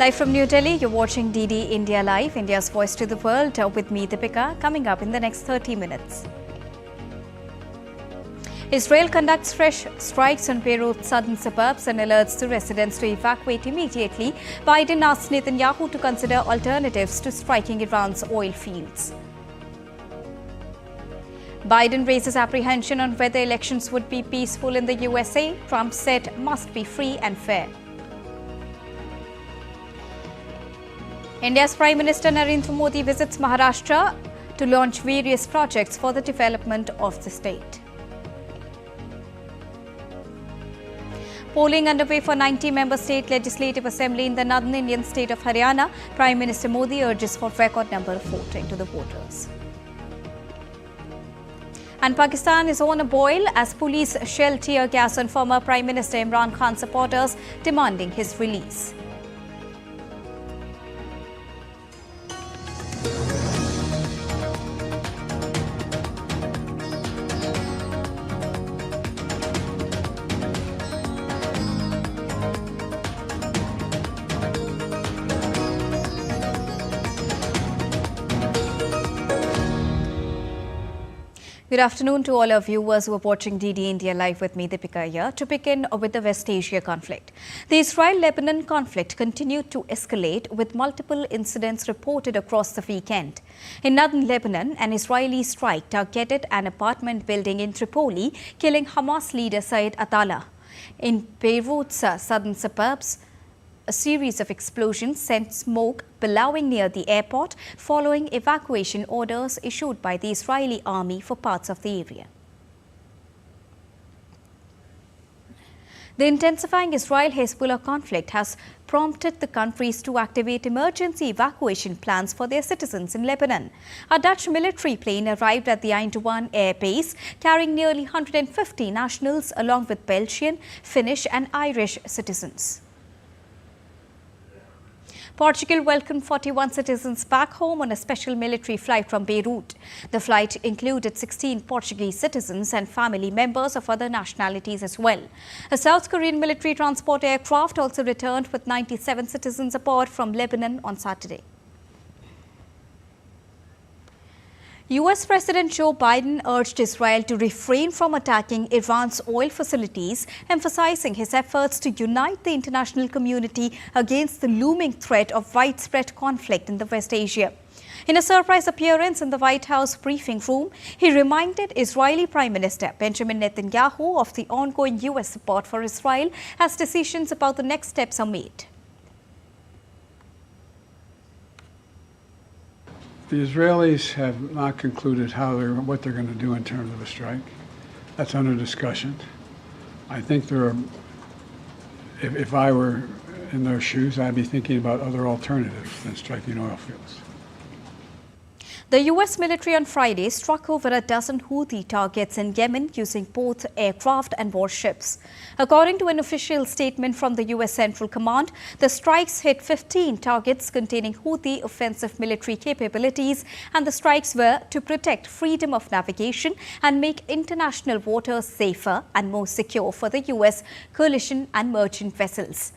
Live from New Delhi, you're watching DD India Live, India's voice to the world, with me, Deepika, coming up in the next 30 minutes. Israel conducts fresh strikes on Beirut's southern suburbs and alerts the residents to evacuate immediately. Biden asks Netanyahu to consider alternatives to striking Iran's oil fields. Biden raises apprehension on whether elections would be peaceful in the USA. Trump said must be free and fair. India's Prime Minister Narendra Modi visits Maharashtra to launch various projects for the development of the state. Polling underway for 90-member state legislative assembly in the northern Indian state of Haryana. Prime Minister Modi urges for record number of voting to the voters. And Pakistan is on a boil as police shell tear gas on former Prime Minister Imran Khan supporters, demanding his release. Good afternoon to all our viewers who are watching DD India Live with me, Deepika here. To begin with the West Asia conflict. The Israel-Lebanon conflict continued to escalate with multiple incidents reported across the weekend. In northern Lebanon, an Israeli strike targeted an apartment building in Tripoli, killing Hamas leader Said Atallah. In Beirut's southern suburbs, a series of explosions sent smoke billowing near the airport following evacuation orders issued by the Israeli army for parts of the area. The intensifying Israel-Hezbollah conflict has prompted the countries to activate emergency evacuation plans for their citizens in Lebanon. A Dutch military plane arrived at the Eindhoven air base carrying nearly 150 nationals along with Belgian, Finnish and Irish citizens. Portugal welcomed 41 citizens back home on a special military flight from Beirut. The flight included 16 Portuguese citizens and family members of other nationalities as well. A South Korean military transport aircraft also returned with 97 citizens aboard from Lebanon on Saturday. US President Joe Biden urged Israel to refrain from attacking Iran's oil facilities, emphasizing his efforts to unite the international community against the looming threat of widespread conflict in the West Asia. In a surprise appearance in the White House briefing room, he reminded Israeli Prime Minister Benjamin Netanyahu of the ongoing US support for Israel as decisions about the next steps are made. The Israelis have not concluded what they're going to do in terms of a strike. That's under discussion. I think if I were in their shoes, I'd be thinking about other alternatives than striking oil fields. The US military on Friday struck over a dozen Houthi targets in Yemen using both aircraft and warships. According to an official statement from the US Central Command, the strikes hit 15 targets containing Houthi offensive military capabilities, and the strikes were to protect freedom of navigation and make international waters safer and more secure for the US coalition and merchant vessels.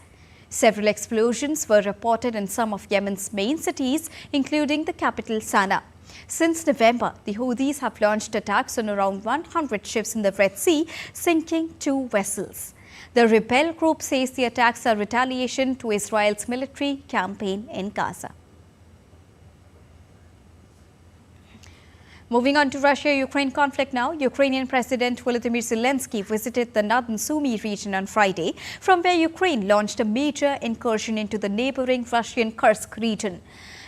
Several explosions were reported in some of Yemen's main cities, including the capital Sana'a. Since November, the Houthis have launched attacks on around 100 ships in the Red Sea, sinking 2 vessels. The rebel group says the attacks are retaliation to Israel's military campaign in Gaza. Moving on to Russia-Ukraine conflict now, Ukrainian President Volodymyr Zelensky visited the northern Sumy region on Friday, from where Ukraine launched a major incursion into the neighboring Russian Kursk region.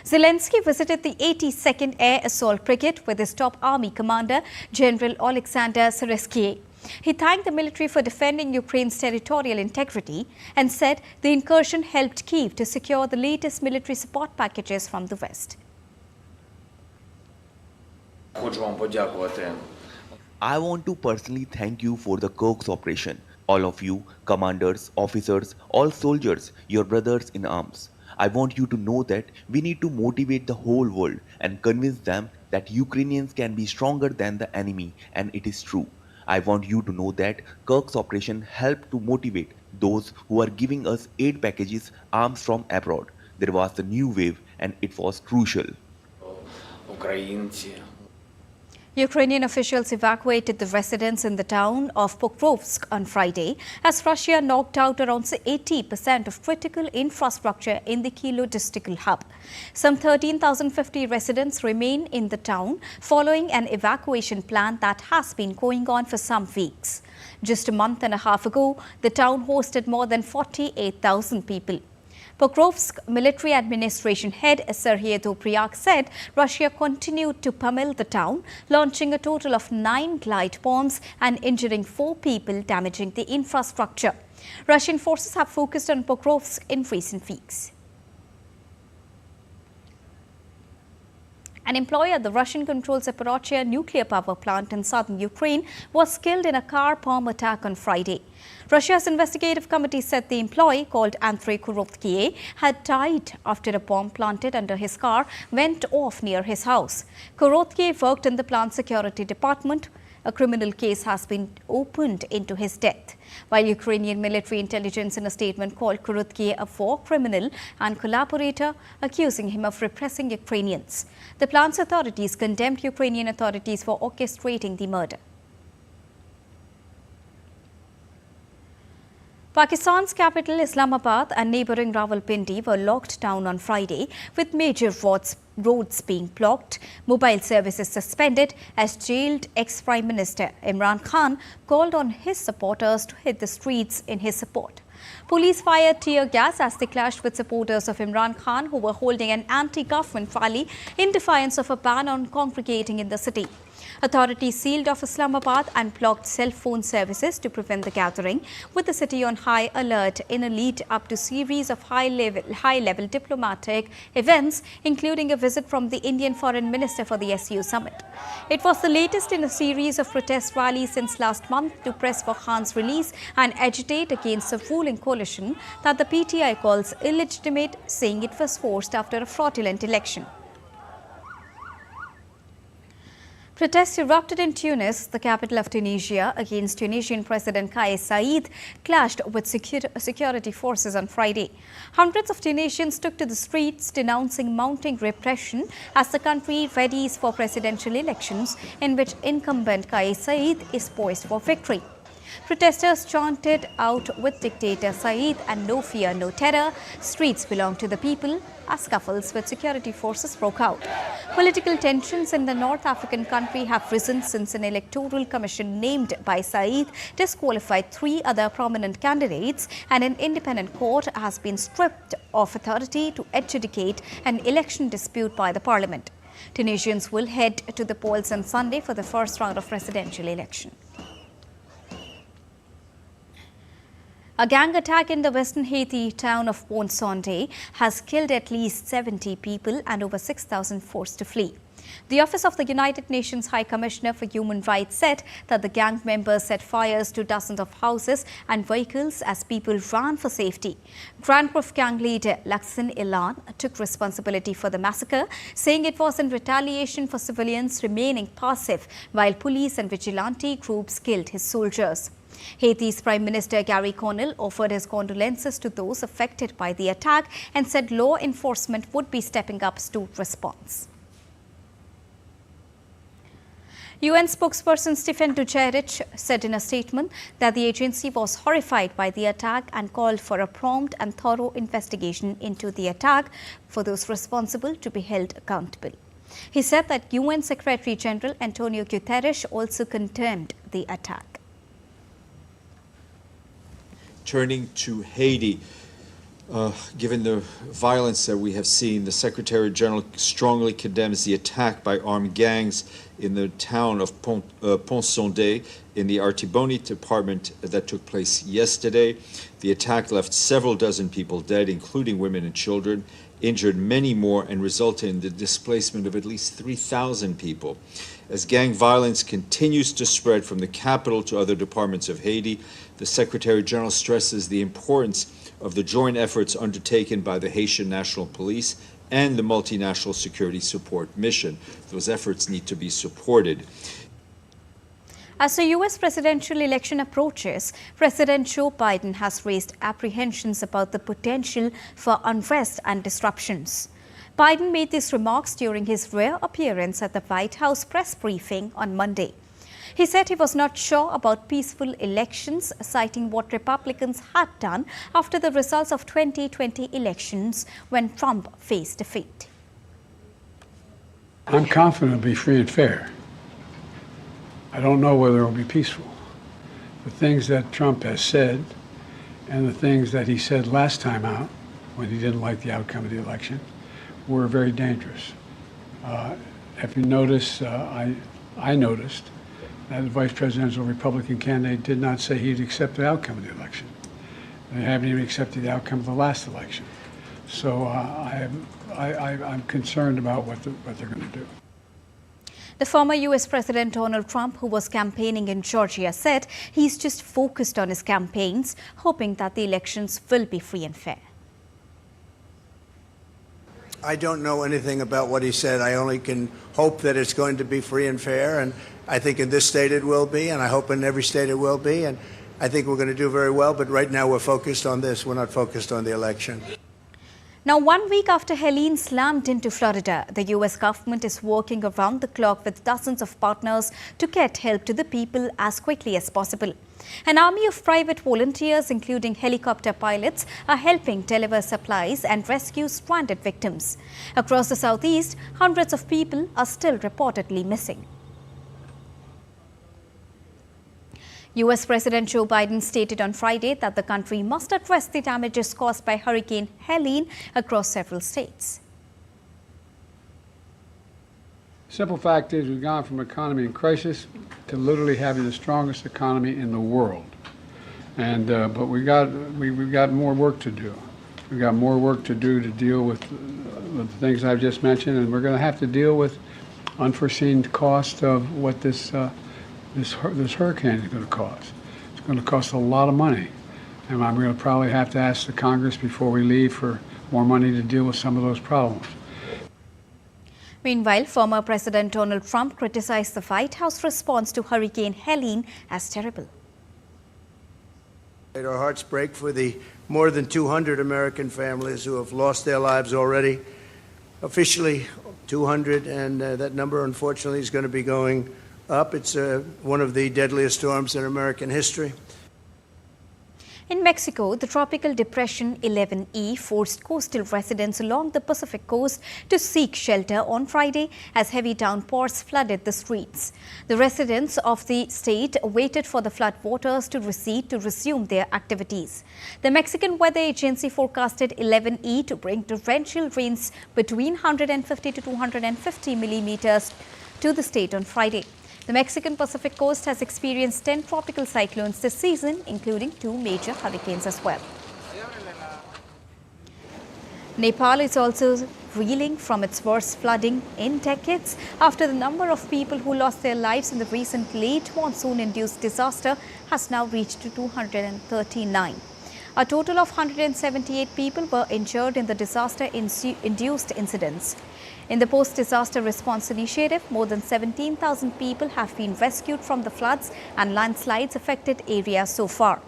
Zelensky visited the 82nd Air Assault Brigade with his top army commander, General Alexander Syrsky. He thanked the military for defending Ukraine's territorial integrity and said the incursion helped Kyiv to secure the latest military support packages from the West. I want to personally thank you for the Kursk operation. All of you, commanders, officers, all soldiers, your brothers in arms. I want you to know that we need to motivate the whole world and convince them that Ukrainians can be stronger than the enemy, and it is true. I want you to know that Kursk's operation helped to motivate those who are giving us aid packages, arms from abroad. There was the new wave and it was crucial. Ukrainian officials evacuated the residents in the town of Pokrovsk on Friday as Russia knocked out around 80% of critical infrastructure in the key logistical hub. Some 13,050 residents remain in the town following an evacuation plan that has been going on for some weeks. Just a month and a half ago, the town hosted more than 48,000 people. Pokrovsk military administration head Serhiy Dobryak said Russia continued to pummel the town, launching a total of 9 glide bombs and injuring 4 people, damaging the infrastructure. Russian forces have focused on Pokrovsk in recent weeks. An employee at the Russian-controlled Zaporizhzhia nuclear power plant in southern Ukraine was killed in a car bomb attack on Friday. Russia's investigative committee said the employee, called Andrei Kurotkiy, had died after a bomb planted under his car went off near his house. Kurotkiy worked in the plant security department. A criminal case has been opened into his death, while Ukrainian military intelligence in a statement called Kurotkiy a war criminal and collaborator, accusing him of repressing Ukrainians. The plant's authorities condemned Ukrainian authorities for orchestrating the murder. Pakistan's capital Islamabad and neighbouring Rawalpindi were locked down on Friday, with major roads being blocked, mobile services suspended as jailed ex-Prime Minister Imran Khan called on his supporters to hit the streets in his support. Police fired tear gas as they clashed with supporters of Imran Khan who were holding an anti-government rally in defiance of a ban on congregating in the city. Authorities sealed off Islamabad and blocked cell phone services to prevent the gathering, with the city on high alert in a lead up to a series of high-level diplomatic events, including a visit from the Indian Foreign Minister for the SU summit. It was the latest in a series of protest rallies since last month to press for Khan's release and agitate against a ruling coalition that the PTI calls illegitimate, saying it was forced after a fraudulent election. Protests erupted in Tunis, the capital of Tunisia, against Tunisian President Kais Saied, clashed with security forces on Friday. Hundreds of Tunisians took to the streets denouncing mounting repression as the country readies for presidential elections in which incumbent Kais Saied is poised for victory. Protesters chanted out with dictator Saied and no fear, no terror, streets belong to the people, as scuffles with security forces broke out. Political tensions in the North African country have risen since an electoral commission named by Saied disqualified 3 other prominent candidates, and an independent court has been stripped of authority to adjudicate an election dispute by the parliament. Tunisians will head to the polls on Sunday for the first round of presidential election. A gang attack in the western Haiti town of Pont-Sonde has killed at least 70 people and over 6,000 forced to flee. The Office of the United Nations High Commissioner for Human Rights said that the gang members set fires to dozens of houses and vehicles as people ran for safety. Grand Prix gang leader Laksin Ilan took responsibility for the massacre, saying it was in retaliation for civilians remaining passive while police and vigilante groups killed his soldiers. Haiti's Prime Minister Gary Conille offered his condolences to those affected by the attack and said law enforcement would be stepping up to response. UN spokesperson Stephen Dujarric said in a statement that the agency was horrified by the attack and called for a prompt and thorough investigation into the attack for those responsible to be held accountable. He said that UN Secretary General Antonio Guterres also condemned the attack. Turning to Haiti, given the violence that we have seen, the Secretary General strongly condemns the attack by armed gangs in the town of Pont-Sonde in the Artibonite department that took place yesterday. The attack left several dozen people dead, including women and children, injured many more, and resulted in the displacement of at least 3,000 people. As gang violence continues to spread from the capital to other departments of Haiti, the Secretary General stresses the importance of the joint efforts undertaken by the Haitian National Police and the Multinational Security Support Mission. Those efforts need to be supported. As the U.S. presidential election approaches, President Joe Biden has raised apprehensions about the potential for unrest and disruptions. Biden made these remarks during his rare appearance at the White House press briefing on Monday. He said he was not sure about peaceful elections, citing what Republicans had done after the results of 2020 elections when Trump faced defeat. I'm confident it'll be free and fair. I don't know whether it will be peaceful. The things that Trump has said and the things that he said last time out when he didn't like the outcome of the election were very dangerous. If you notice, I noticed that the vice presidential Republican candidate did not say he'd accept the outcome of the election. They haven't even accepted the outcome of the last election. So I'm concerned about what they're going to do. The former U.S. President Donald Trump, who was campaigning in Georgia, said he's just focused on his campaigns, hoping that the elections will be free and fair. I don't know anything about what he said. I only can hope that it's going to be free and fair, and I think in this state it will be, and I hope in every state it will be, and I think we're going to do very well, but right now we're focused on this. We're not focused on the election. Now, 1 week after Helene slammed into Florida, the U.S. government is working around the clock with dozens of partners to get help to the people as quickly as possible. An army of private volunteers, including helicopter pilots, are helping deliver supplies and rescue stranded victims. Across the southeast, hundreds of people are still reportedly missing. U.S. President Joe Biden stated on Friday that the country must address the damages caused by Hurricane Helene across several states. Simple fact is we've gone from economy in crisis to literally having the strongest economy in the world. And but we've got more work to do. We've got more work to do to deal with the things I've just mentioned, and we're going to have to deal with unforeseen cost of what this hurricane is going to cost. It's going to cost a lot of money. And I'm going to probably have to ask the Congress before we leave for more money to deal with some of those problems. Meanwhile, former President Donald Trump criticized the White House response to Hurricane Helene as terrible. Our hearts break for the more than 200 American families who have lost their lives already. Officially 200, and that number unfortunately is going to be going up. It's one of the deadliest storms in American history. In Mexico, the tropical depression 11E forced coastal residents along the Pacific coast to seek shelter on Friday as heavy downpours flooded the streets. The residents of the state waited for the flood waters to recede to resume their activities. The Mexican Weather Agency forecasted 11E to bring torrential rains between 150 to 250 millimeters to the state on Friday. The Mexican Pacific coast has experienced 10 tropical cyclones this season, including 2 major hurricanes as well. Nepal is also reeling from its worst flooding in decades after the number of people who lost their lives in the recent late monsoon-induced disaster has now reached 239. A total of 178 people were injured in the disaster-induced incidents. In the post-disaster response initiative, more than 17,000 people have been rescued from the floods and landslides affected areas so far.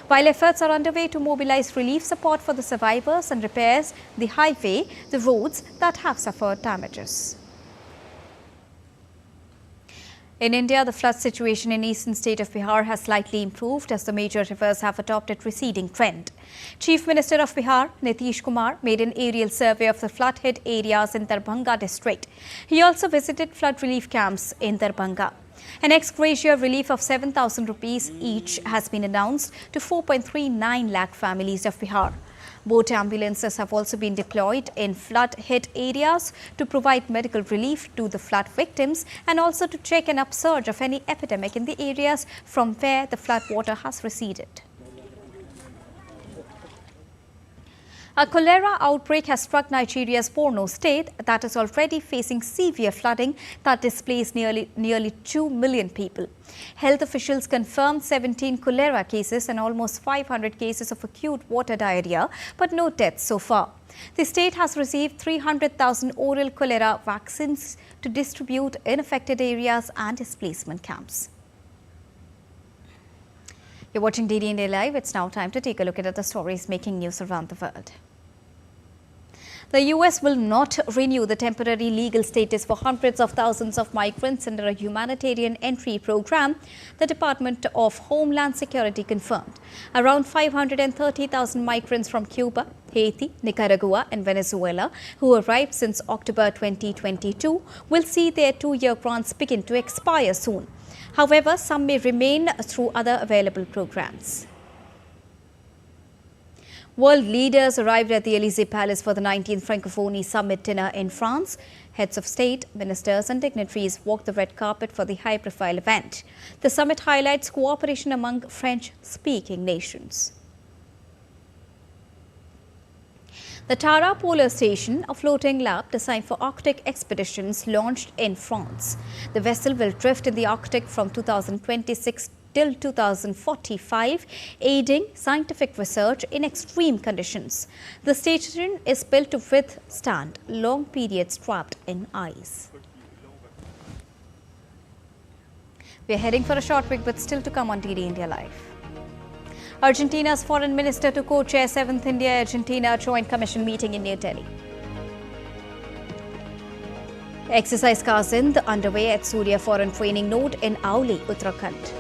While efforts are underway to mobilize relief support for the survivors and repairs the highway, the roads that have suffered damages. In India, the flood situation in eastern state of Bihar has slightly improved as the major rivers have adopted receding trend. Chief Minister of Bihar, Nitish Kumar, made an aerial survey of the flood-hit areas in Darbhanga district. He also visited flood relief camps in Darbhanga. An ex gratia relief of 7,000 rupees each has been announced to 4.39 lakh families of Bihar. Boat ambulances have also been deployed in flood-hit areas to provide medical relief to the flood victims and also to check an upsurge of any epidemic in the areas from where the flood water has receded. A cholera outbreak has struck Nigeria's Borno state that is already facing severe flooding that displaced nearly 2 million people. Health officials confirmed 17 cholera cases and almost 500 cases of acute water diarrhea, but no deaths so far. The state has received 300,000 oral cholera vaccines to distribute in affected areas and displacement camps. You're watching DD India Live. It's now time to take a look at the stories making news around the world. The US will not renew the temporary legal status for hundreds of thousands of migrants under a humanitarian entry program, the Department of Homeland Security confirmed. Around 530,000 migrants from Cuba, Haiti, Nicaragua and Venezuela who arrived since October 2022 will see their two-year grants begin to expire soon. However, some may remain through other available programs. World leaders arrived at the Élysée Palace for the 19th Francophonie Summit dinner in France. Heads of state, ministers and dignitaries walked the red carpet for the high-profile event. The summit highlights cooperation among French-speaking nations. The Tara Polar Station, a floating lab designed for Arctic expeditions, launched in France. The vessel will drift in the Arctic from 2026 till 2045, aiding scientific research in extreme conditions. The station is built to withstand long periods trapped in ice. We are heading for a short break, but still to come on DD India Live. Argentina's foreign minister to co-chair 7th India-Argentina Joint Commission meeting in New Delhi. Exercise Kazind underway at Surya Foreign Training Node in Auli, Uttarakhand.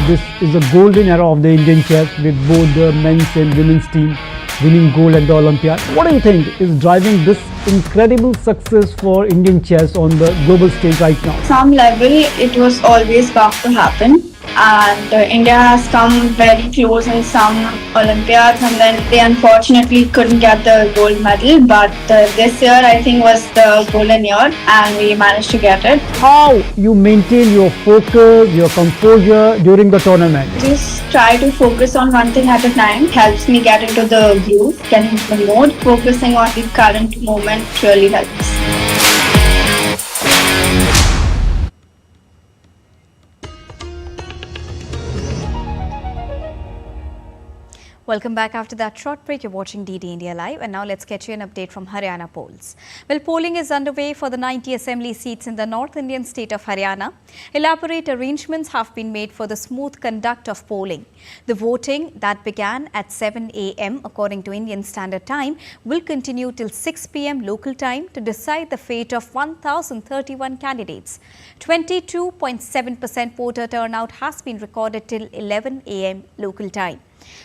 This is a golden era of the Indian chess with both the men's and women's team winning gold at the Olympiad. What do you think is driving this incredible success for Indian chess on the global stage right now? Some level it was always bound to happen, and India has come very close in some Olympiads, and then they unfortunately couldn't get the gold medal, but this year I think was the golden year and we managed to get it. How you maintain your focus, your composure during the tournament? Just try to focus on one thing at a time, helps me get into the groove, get into the mode. Focusing on the current moment really helps. Welcome back after that short break. You're watching DD India Live, and now let's get you an update from Haryana polls. Well, polling is underway for the 90 assembly seats in the North Indian state of Haryana. Elaborate arrangements have been made for the smooth conduct of polling. The voting that began at 7 a.m. according to Indian Standard Time will continue till 6 p.m. local time to decide the fate of 1,031 candidates. 22.7% voter turnout has been recorded till 11 a.m. local time.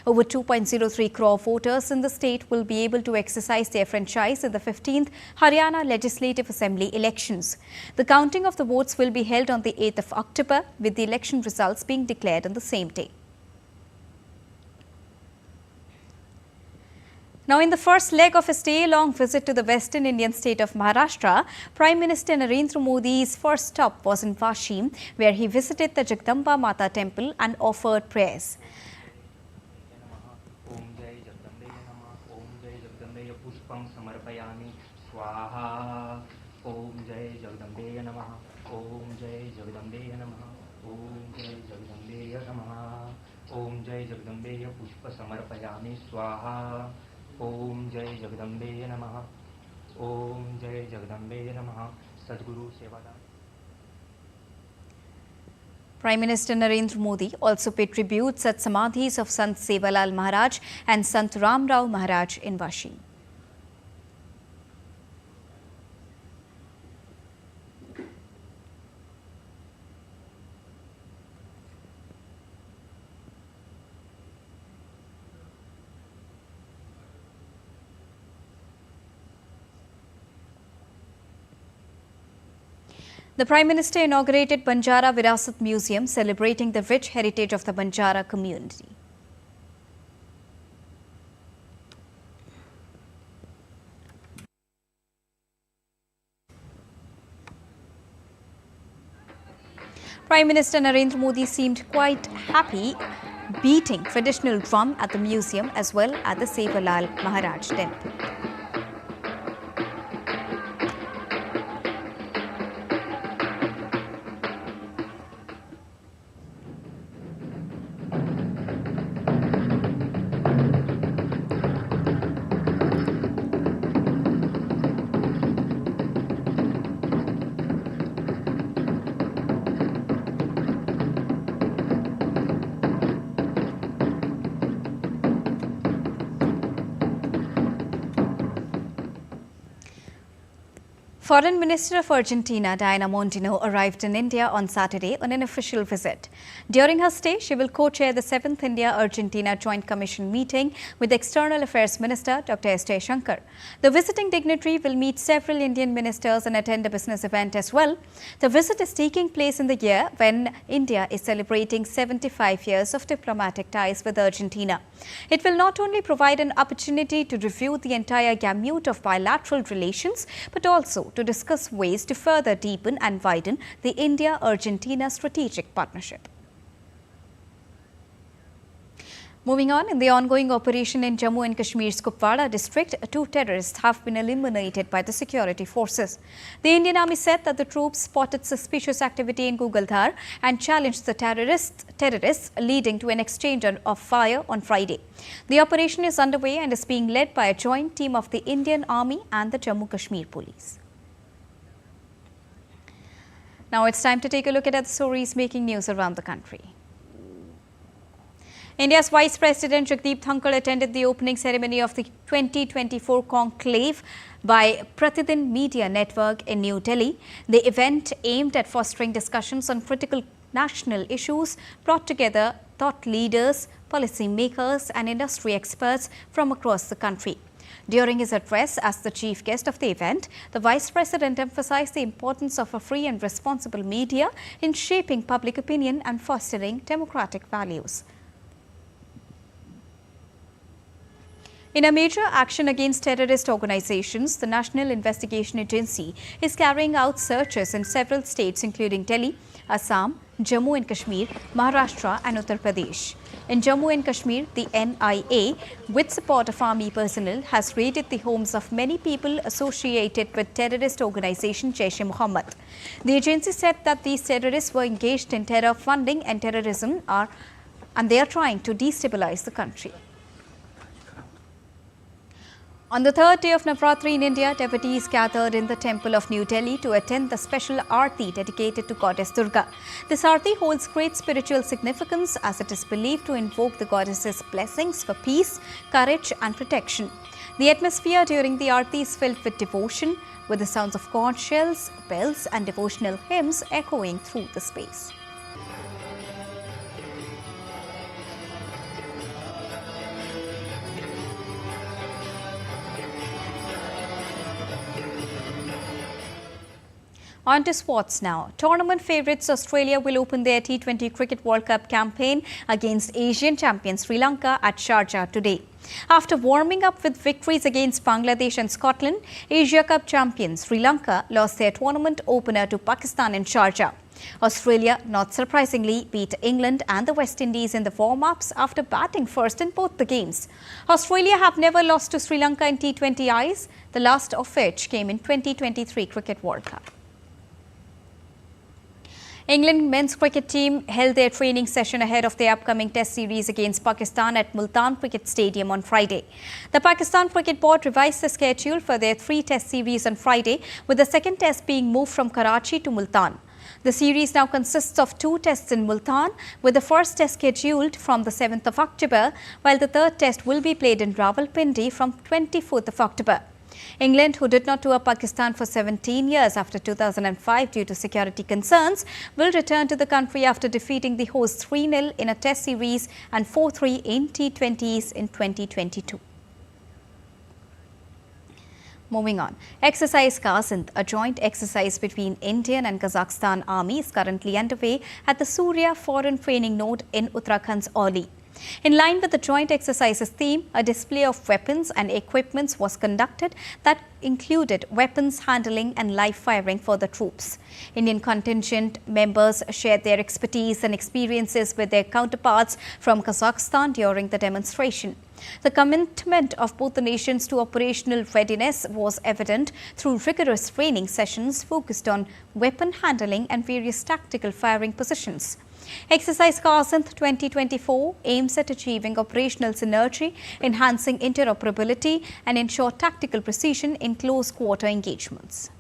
Over 2.03 crore voters in the state will be able to exercise their franchise in the 15th Haryana Legislative Assembly elections. The counting of the votes will be held on the 8th of October, with the election results being declared on the same day. Now, in the first leg of his day-long visit to the western Indian state of Maharashtra, Prime Minister Narendra Modi's first stop was in Vashim, where he visited the Jagdamba Mata temple and offered prayers. Om Jai Jagdambeya Namaha. Om Jai Jagdambeya Namaha. Om Jai Jagdambeya Namaha. Om Jai Jagdambeya Pushpa Samarpayami Swaha. Om Jai Jagdambeya Namaha. Om Jai Jagdambeya Namaha. Sadguru Sevadar. Prime Minister Narendra Modi also paid tributes at samadhis of Sant Sevalal Maharaj and Sant Ram Rao Maharaj in Vashim. The Prime Minister inaugurated Banjara Virasat Museum, celebrating the rich heritage of the Banjara community. Prime Minister Narendra Modi seemed quite happy beating traditional drum at the museum as well at the Sevalal Maharaj temple. Foreign Minister of Argentina, Diana Mondino, arrived in India on Saturday on an official visit. During her stay, she will co-chair the 7th India-Argentina Joint Commission meeting with External Affairs Minister Dr. S. Jaishankar. The visiting dignitary will meet several Indian ministers and attend a business event as well. The visit is taking place in the year when India is celebrating 75 years of diplomatic ties with Argentina. It will not only provide an opportunity to review the entire gamut of bilateral relations, but also to discuss ways to further deepen and widen the India-Argentina strategic partnership. Moving on, in the ongoing operation in Jammu and Kashmir's Kupwara district, 2 terrorists have been eliminated by the security forces. The Indian Army said that the troops spotted suspicious activity in Guguldhar and challenged the terrorists, leading to an exchange of fire on Friday. The operation is underway and is being led by a joint team of the Indian Army and the Jammu Kashmir Police. Now it's time to take a look at the stories making news around the country. India's Vice President Jagdeep Dhankar attended the opening ceremony of the 2024 conclave by Pratidin Media Network in New Delhi. The event, aimed at fostering discussions on critical national issues, brought together thought leaders, policy makers and industry experts from across the country. During his address as the chief guest of the event, the Vice President emphasized the importance of a free and responsible media in shaping public opinion and fostering democratic values. In a major action against terrorist organizations, the National Investigation Agency is carrying out searches in several states including Delhi, Assam, Jammu and Kashmir, Maharashtra and Uttar Pradesh. In Jammu and Kashmir, the NIA, with support of army personnel, has raided the homes of many people associated with terrorist organization Jaish-e-Mohammed. The agency said that these terrorists were engaged in terror funding and terrorism and they are trying to destabilize the country. On the third day of Navratri in India, devotees gathered in the temple of New Delhi to attend the special Aarti dedicated to Goddess Durga. This Aarti holds great spiritual significance as it is believed to invoke the goddess's blessings for peace, courage and protection. The atmosphere during the Aarti is filled with devotion, with the sounds of conch shells, bells and devotional hymns echoing through the space. On to sports now. Tournament favourites Australia will open their T20 Cricket World Cup campaign against Asian champion Sri Lanka at Sharjah today. After warming up with victories against Bangladesh and Scotland, Asia Cup champions Sri Lanka lost their tournament opener to Pakistan in Sharjah. Australia, not surprisingly, beat England and the West Indies in the warm-ups after batting first in both the games. Australia have never lost to Sri Lanka in T20Is, the last of which came in 2023 Cricket World Cup. England men's cricket team held their training session ahead of their upcoming test series against Pakistan at Multan Cricket Stadium on Friday. The Pakistan Cricket Board revised the schedule for their 3 test series on Friday, with the second test being moved from Karachi to Multan. The series now consists of 2 tests in Multan, with the first test scheduled from the 7th of October, while the third test will be played in Rawalpindi from 24th of October. England, who did not tour Pakistan for 17 years after 2005 due to security concerns, will return to the country after defeating the hosts 3-0 in a test series and 4-3 in T20s in 2022. Moving on, Exercise Kasint, a joint exercise between Indian and Kazakhstan army, is currently underway at the Surya Foreign Training Node in Uttarakhand's Oli. In line with the joint exercises theme, a display of weapons and equipments was conducted that included weapons handling and live firing for the troops. Indian contingent members shared their expertise and experiences with their counterparts from Kazakhstan during the demonstration. The commitment of both the nations to operational readiness was evident through rigorous training sessions focused on weapon handling and various tactical firing positions. Exercise Kasint 2024 aims at achieving operational synergy, enhancing interoperability and ensure tactical precision in close quarter engagements.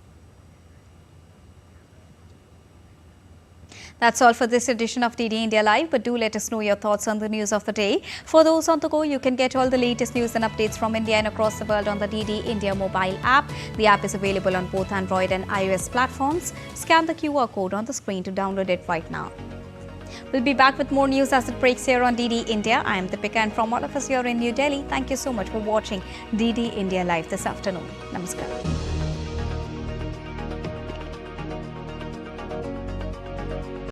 That's all for this edition of DD India Live, but do let us know your thoughts on the news of the day. For those on the go, you can get all the latest news and updates from India and across the world on the DD India mobile app. The app is available on both Android and iOS platforms. Scan the QR code on the screen to download it right now. We'll be back with more news as it breaks here on DD India. I am Deepika, and from all of us here in New Delhi, thank you so much for watching DD India Live this afternoon. Namaskar.